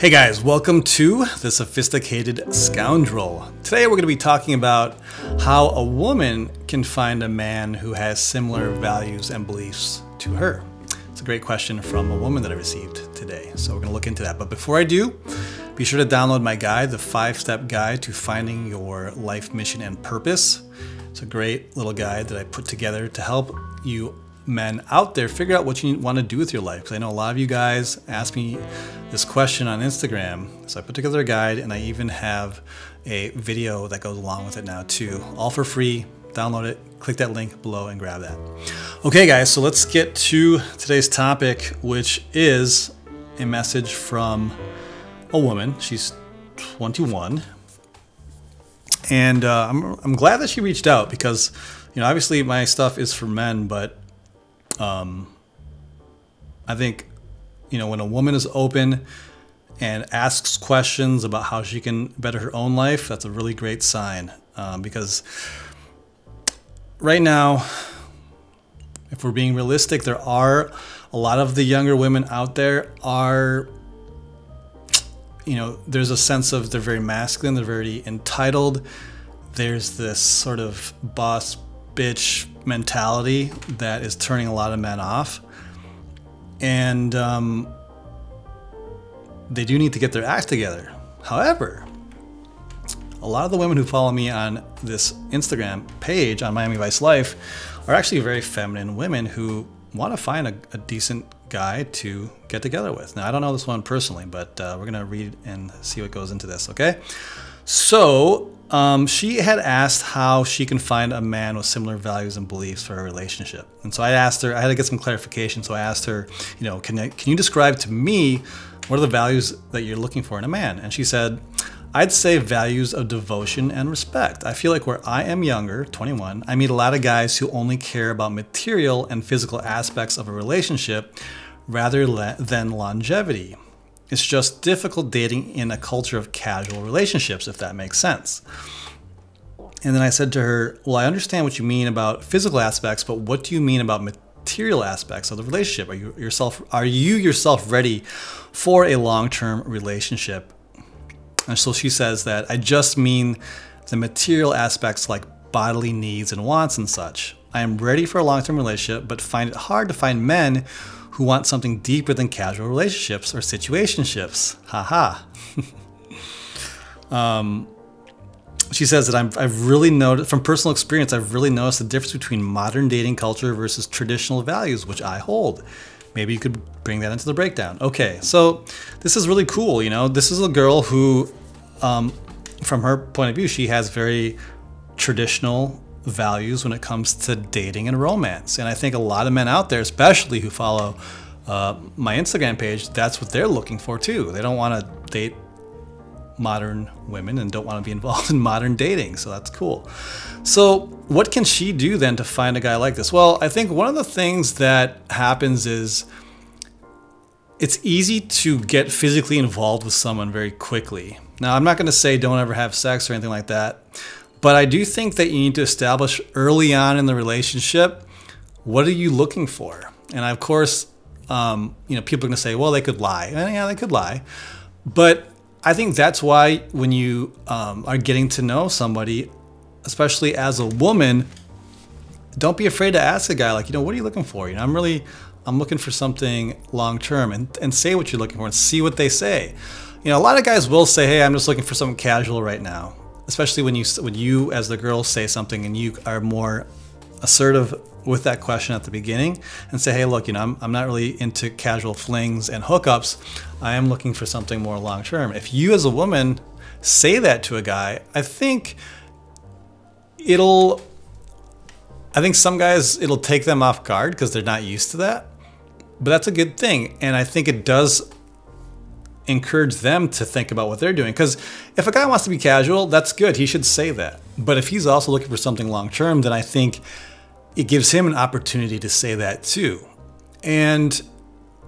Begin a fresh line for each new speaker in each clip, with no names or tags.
Hey guys, welcome to The Sophisticated Scoundrel. Today we're going to be talking about how a woman can find a man who has similar values and beliefs to her. It's a great question from a woman that I received today, so we're going to look into that. But before I do, be sure to download my guide, the 5-step guide to finding your life mission and purpose. It's a great little guide that I put together to help you men out there figure out what you want to do with your life, because I know a lot of you guys ask me this question on Instagram. So I put together a guide, and I even have a video that goes along with it now too, all for free. Download it, click that link below and grab that. Okay guys, so let's get to today's topic, which is a message from a woman. She's 21, and I'm glad that she reached out, because obviously my stuff is for men, but I think, when a woman is open and asks questions about how she can better her own life, that's a really great sign. Because right now, if we're being realistic, there are a lot of the younger women out there are, there's a sense of they're very masculine, they're very entitled. There's this sort of boss bitch mentality that is turning a lot of men off, and they do need to get their act together. However, a lot of the women who follow me on this Instagram page on Miami Vice Life are actually very feminine women who want to find a decent guy to get together with. Now, I don't know this one personally, but we're gonna read and see what goes into this. Okay, so she had asked how she can find a man with similar values and beliefs for a relationship. And so I asked her, I had to get some clarification. So I asked her, can you describe to me what are the values that you're looking for in a man? And she said, I'd say values of devotion and respect. I feel like where I am younger, 21, I meet a lot of guys who only care about material and physical aspects of a relationship rather than longevity. It's just difficult dating in a culture of casual relationships, if that makes sense. And then I said to her, well, I understand what you mean about physical aspects, but what do you mean about material aspects of the relationship? Are you yourself ready for a long-term relationship? And so she says that I just mean the material aspects like bodily needs and wants and such. I am ready for a long-term relationship, but find it hard to find men who want something deeper than casual relationships or situationships. Haha. She says that I've really noticed, from personal experience, I've really noticed the difference between modern dating culture versus traditional values, which I hold. Maybe you could bring that into the breakdown. Okay, so this is really cool. This is a girl who, from her point of view, she has very traditional values when it comes to dating and romance. And I think a lot of men out there, especially who follow my Instagram page, that's what they're looking for too. They don't want to date modern women and don't want to be involved in modern dating. So that's cool. So what can she do then to find a guy like this? Well, I think one of the things that happens is it's easy to get physically involved with someone very quickly. Now, I'm not going to say don't ever have sex or anything like that, but I do think that you need to establish early on in the relationship, what are you looking for? And of course, people are going to say, well, they could lie. And yeah, they could lie. But I think that's why when you are getting to know somebody, especially as a woman, don't be afraid to ask a guy, like, what are you looking for? I'm looking for something long-term, and say what you're looking for and see what they say. A lot of guys will say, hey, I'm just looking for something casual right now. Especially when you as the girl say something and you are more assertive with that question at the beginning and say, hey, look, I'm not really into casual flings and hookups. I am looking for something more long-term. If you as a woman say that to a guy, I think some guys, it'll take them off guard because they're not used to that. But that's a good thing. And I think it does encourage them to think about what they're doing. Because if a guy wants to be casual, that's good. He should say that. But if he's also looking for something long-term, then I think it gives him an opportunity to say that too. And,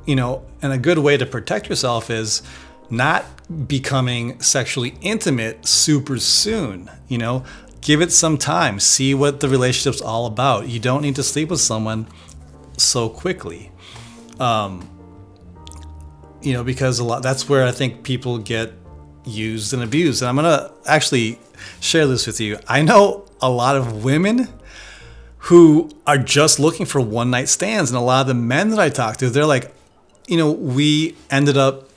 and a good way to protect yourself is not becoming sexually intimate super soon. Give it some time. See what the relationship's all about. You don't need to sleep with someone so quickly. because that's where I think people get used and abused. And I'm going to actually share this with you. I know a lot of women who are just looking for one night stands. And a lot of the men that I talk to, they're like, we ended up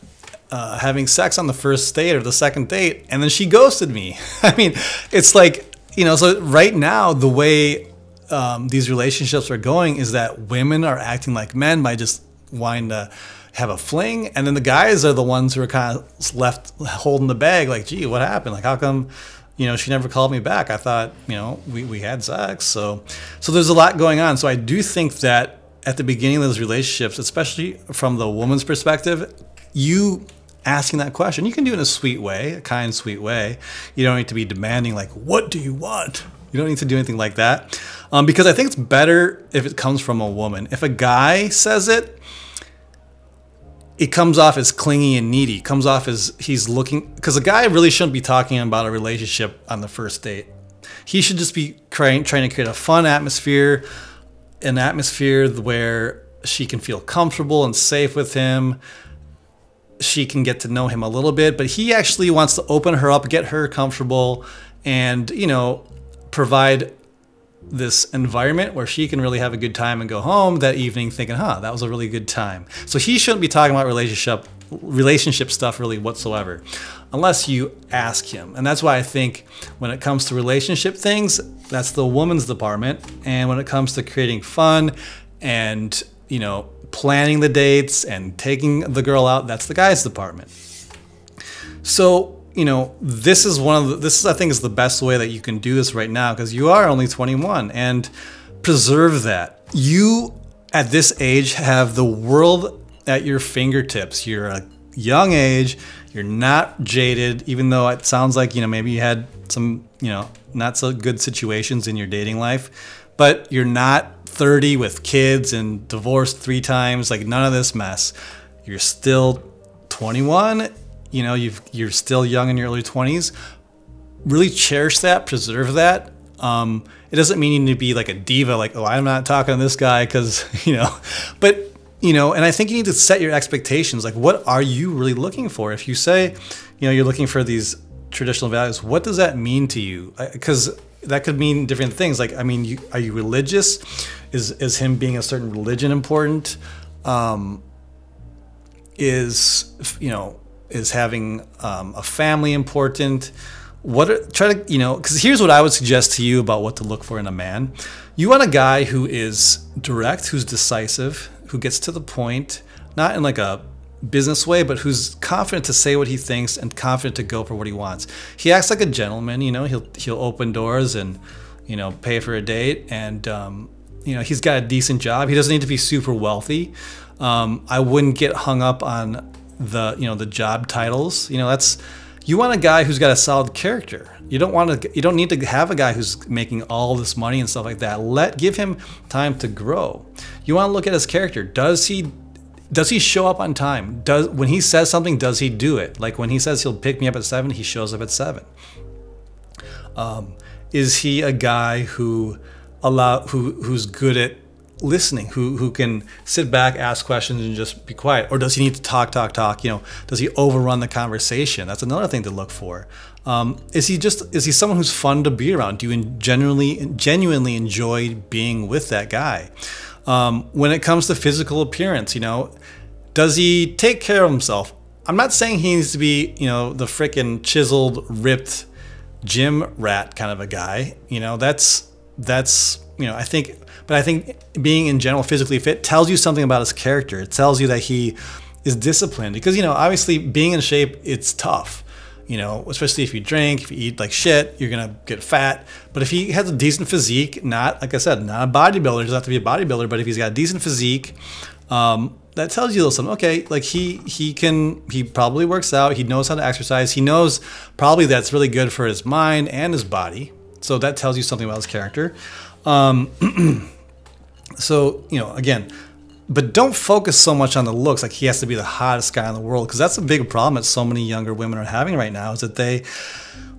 having sex on the first date or the second date, and then she ghosted me. I mean, it's like, so right now, the way these relationships are going is that women are acting like men by just wanting to have a fling, and then the guys are the ones who are kind of left holding the bag, like, gee, what happened? Like, how come, she never called me back? I thought, we had sex. So there's a lot going on. So I do think that at the beginning of those relationships, especially from the woman's perspective, you asking that question, you can do it in a sweet way, a kind, sweet way. You don't need to be demanding, like, what do you want? You don't need to do anything like that. Because I think it's better if it comes from a woman. If a guy says it, it comes off as clingy and needy. It comes off as he's looking, because a guy really shouldn't be talking about a relationship on the first date. He should just be trying to create a fun atmosphere, an atmosphere where she can feel comfortable and safe with him. She can get to know him a little bit, but he actually wants to open her up, get her comfortable, and, provide this environment where she can really have a good time and go home that evening thinking, that was a really good time. So he shouldn't be talking about relationship stuff really whatsoever, unless you ask him. And that's why I think when it comes to relationship things, that's the woman's department. And when it comes to creating fun and, planning the dates and taking the girl out, that's the guy's department. So, this is I think is the best way that you can do this right now, because you are only 21, and preserve that. You at this age have the world at your fingertips. You're a young age, you're not jaded, even though it sounds like, maybe you had some, not so good situations in your dating life, but you're not 30 with kids and divorced 3 times, like none of this mess. You're still 21. You're still young in your early 20s. Really cherish that, preserve that. It doesn't mean you need to be like a diva, like, oh, I'm not talking to this guy because, but, and I think you need to set your expectations. Like, what are you really looking for? If you say, you're looking for these traditional values, what does that mean to you? Because that could mean different things. Like, are you religious? Is him being a certain religion important? Is having a family important? Because here's what I would suggest to you about what to look for in a man. You want a guy who is direct, who's decisive, who gets to the point, not in like a business way, but who's confident to say what he thinks and confident to go for what he wants. He acts like a gentleman, he'll open doors and, pay for a date, and, he's got a decent job. He doesn't need to be super wealthy. I wouldn't get hung up on the job titles. You want a guy who's got a solid character. You don't need to have a guy who's making all this money and stuff like that. Give him time to grow. You want to look at his character. Does he show up on time? When he says something, does he do it? Like when he says he'll pick me up at 7, he shows up at 7. Is he a guy who's good at listening, who can sit back, ask questions, and just be quiet? Or does he need to talk? Does he overrun the conversation? That's another thing to look for. Is he someone who's fun to be around? Do you genuinely enjoy being with that guy? When it comes to physical appearance, does he take care of himself? I'm not saying he needs to be, the frickin' chiseled, ripped gym rat kind of a guy. I think being in general physically fit tells you something about his character. It tells you that he is disciplined, because, obviously being in shape, it's tough, especially if you drink, if you eat like shit, you're going to get fat. But if he has a decent physique, like I said, not a bodybuilder, doesn't have to be a bodybuilder, but if he's got a decent physique, that tells you something. Okay, like he probably works out. He knows how to exercise. He knows probably that's really good for his mind and his body. So that tells you something about his character. So, again, but don't focus so much on the looks, like he has to be the hottest guy in the world, because that's a big problem that so many younger women are having right now, is that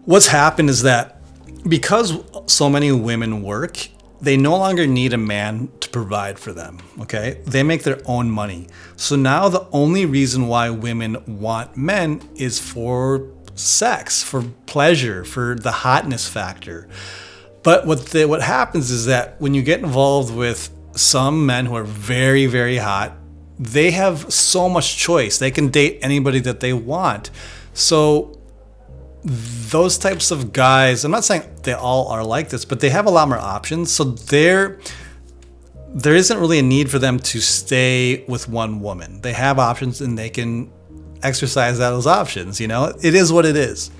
what's happened is that because so many women work, they no longer need a man to provide for them, okay? They make their own money. So now the only reason why women want men is for sex, for pleasure, for the hotness factor. But what happens is that when you get involved with some men who are very, very hot, they have so much choice. They can date anybody that they want. So those types of guys, I'm not saying they all are like this, but they have a lot more options. So there isn't really a need for them to stay with one woman. They have options and they can exercise those options. You know, it is what it is.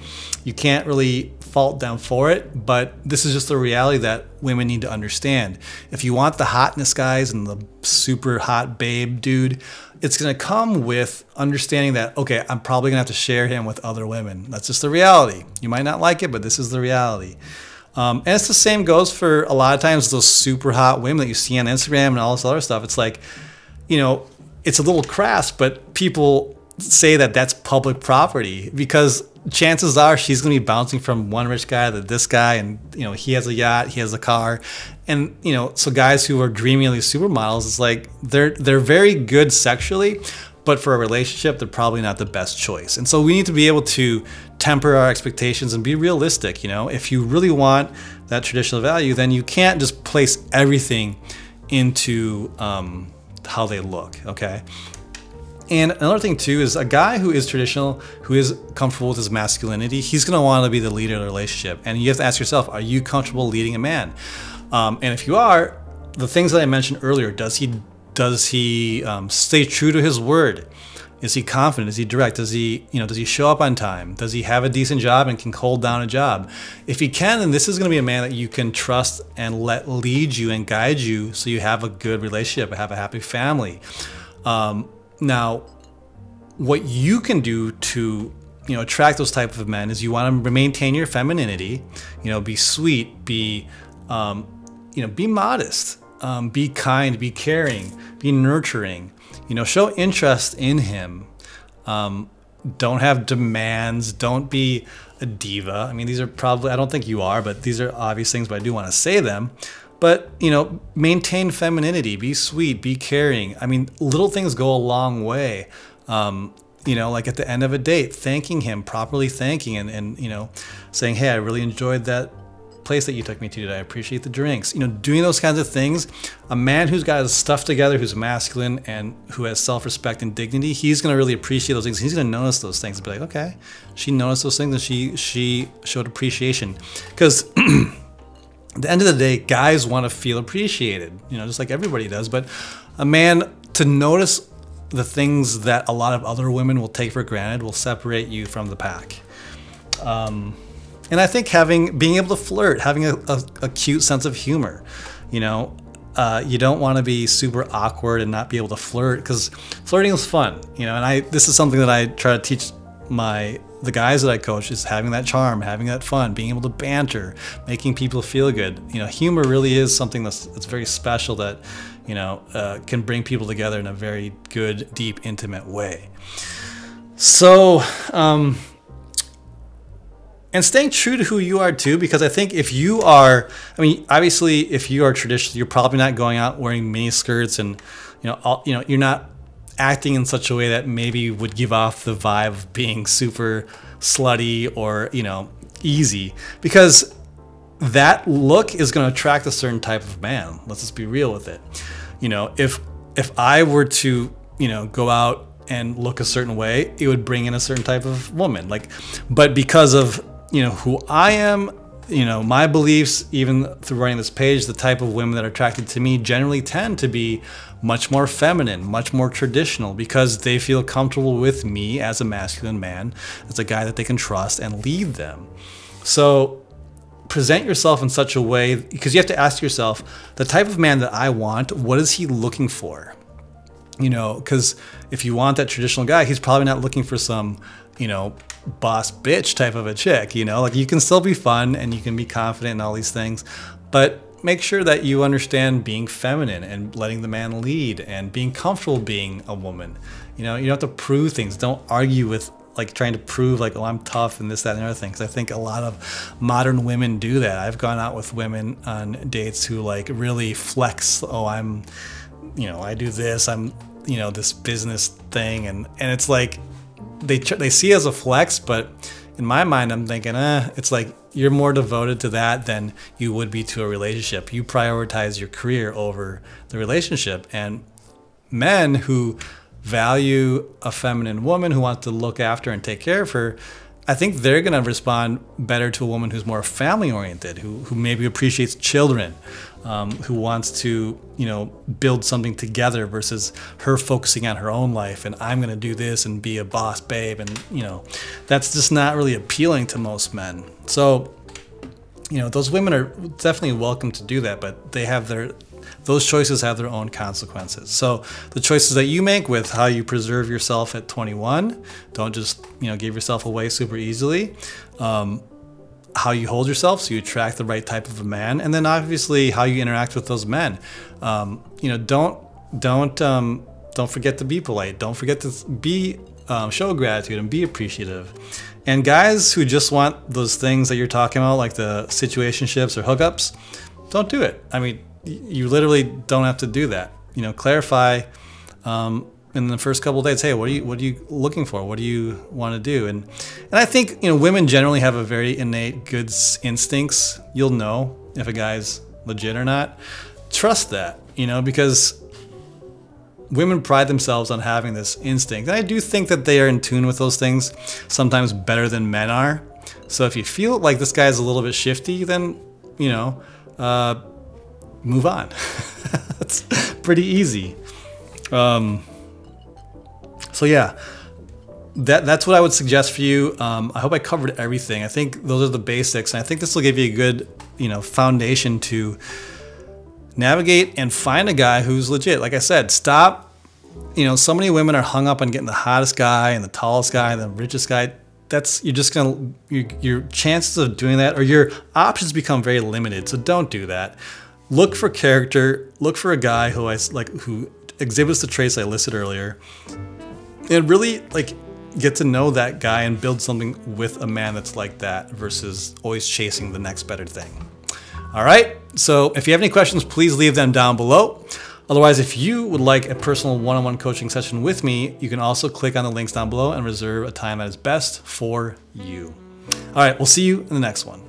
You can't really fault them for it, but this is just the reality that women need to understand. If you want the hotness guys and the super hot babe dude, it's going to come with understanding that, okay, I'm probably going to have to share him with other women. That's just the reality. You might not like it, but this is the reality. And it's the same goes for a lot of times those super hot women that you see on Instagram and all this other stuff. It's like, you know, it's a little crass, but people say that that's public property because chances are she's going to be bouncing from one rich guy to this guy, and you know, he has a yacht, he has a car, and you know, so guys who are dreaming of these supermodels, it's like they're very good sexually, but for a relationship they're probably not the best choice. And so we need to be able to temper our expectations and be realistic. You know, if you really want that traditional value, then you can't just place everything into how they look, okay? And another thing too is a guy who is traditional, who is comfortable with his masculinity, he's going to want to be the leader of the relationship. And you have to ask yourself, are you comfortable leading a man? And if you are, the things that I mentioned earlier, does he stay true to his word? Is he confident? Is he direct? Does he show up on time? Does he have a decent job and can hold down a job? If he can, then this is going to be a man that you can trust and let lead you and guide you so you have a good relationship, have a happy family. Now, what you can do to, you know, attract those type of men is you want to maintain your femininity, you know, be sweet, be, you know, be modest, be kind, be caring, be nurturing, you know, show interest in him. Don't have demands. Don't be a diva. I mean, these are probably, I don't think you are, but these are obvious things, but I do want to say them. But, you know, maintain femininity, be sweet, be caring. I mean, little things go a long way. You know, like at the end of a date, thanking him, properly thanking and, you know, saying, hey, I really enjoyed that place that you took me to today. I appreciate the drinks. You know, doing those kinds of things. A man who's got his stuff together, who's masculine and who has self-respect and dignity, he's going to really appreciate those things. He's going to notice those things and be like, okay, she noticed those things and she showed appreciation. Because at the end of the day, guys want to feel appreciated, you know, just like everybody does. But a man, to notice the things that a lot of other women will take for granted will separate you from the pack. And I think being able to flirt, having a cute sense of humor, you know, you don't want to be super awkward and not be able to flirt, because flirting is fun, you know. And this is something that I try to teach the guys that I coach, is having that charm, having that fun, being able to banter, making people feel good. You know, humor really is something that's very special that, you know, can bring people together in a very good, deep, intimate way. So, and staying true to who you are too, because I think if you are, I mean, obviously if you are traditional, you're probably not going out wearing mini skirts and, you know, you're not acting in such a way that maybe would give off the vibe of being super slutty or, you know, easy, because that look is going to attract a certain type of man. Let's just be real with it. You know, if I were to, you know, go out and look a certain way, it would bring in a certain type of woman. Like, but because of, you know, who I am, you know, my beliefs, even through running this page, the type of women that are attracted to me generally tend to be much more feminine, much more traditional, because they feel comfortable with me as a masculine man, as a guy that they can trust and lead them. So present yourself in such a way, because you have to ask yourself, the type of man that I want, what is he looking for? You know, because if you want that traditional guy, he's probably not looking for some, you know, boss bitch type of a chick. You know, like, you can still be fun and you can be confident and all these things, but make sure that you understand being feminine and letting the man lead and being comfortable being a woman. You know, you don't have to prove things. Don't argue with like trying to prove like, oh, I'm tough and this, that, and other thing. Because I think a lot of modern women do that. I've gone out with women on dates who like really flex. Oh, I'm, you know, I do this. I'm, you know, this business thing, and it's like they see it as a flex, but in my mind, I'm thinking, it's like you're more devoted to that than you would be to a relationship. You prioritize your career over the relationship. And men who value a feminine woman who wants to look after and take care of her, I think they're going to respond better to a woman who's more family oriented, who maybe appreciates children, who wants to, you know, build something together versus her focusing on her own life and I'm going to do this and be a boss babe. And, you know, that's just not really appealing to most men. So, you know, those women are definitely welcome to do that, but they have those choices have their own consequences. So the choices that you make with how you preserve yourself at 21, don't just, you know, give yourself away super easily. How you hold yourself so you attract the right type of a man, and then obviously how you interact with those men. You know, don't forget to be polite. Don't forget to be show gratitude and be appreciative. And guys who just want those things that you're talking about, like the situationships or hookups, don't do it. I mean, you literally don't have to do that. You know, clarify in the first couple of days. Hey, what are you looking for? What do you want to do? And I think, you know, women generally have a very innate good instincts. You'll know if a guy's legit or not. Trust that, you know, because women pride themselves on having this instinct. And I do think that they are in tune with those things sometimes better than men are. So if you feel like this guy's a little bit shifty, then, you know, move on. That's pretty easy. So yeah, that's what I would suggest for you. I hope I covered everything. I think those are the basics, and I think this will give you a good, you know, foundation to navigate and find a guy who's legit. Like I said, stop. You know, so many women are hung up on getting the hottest guy and the tallest guy and the richest guy. You're just gonna, your chances of doing that, or your options become very limited. So don't do that. Look for character. Look for a guy who who exhibits the traits I listed earlier, and really like get to know that guy and build something with a man that's like that versus always chasing the next better thing. All right. So if you have any questions, please leave them down below. Otherwise, if you would like a personal one-on-one coaching session with me, you can also click on the links down below and reserve a time that is best for you. All right. We'll see you in the next one.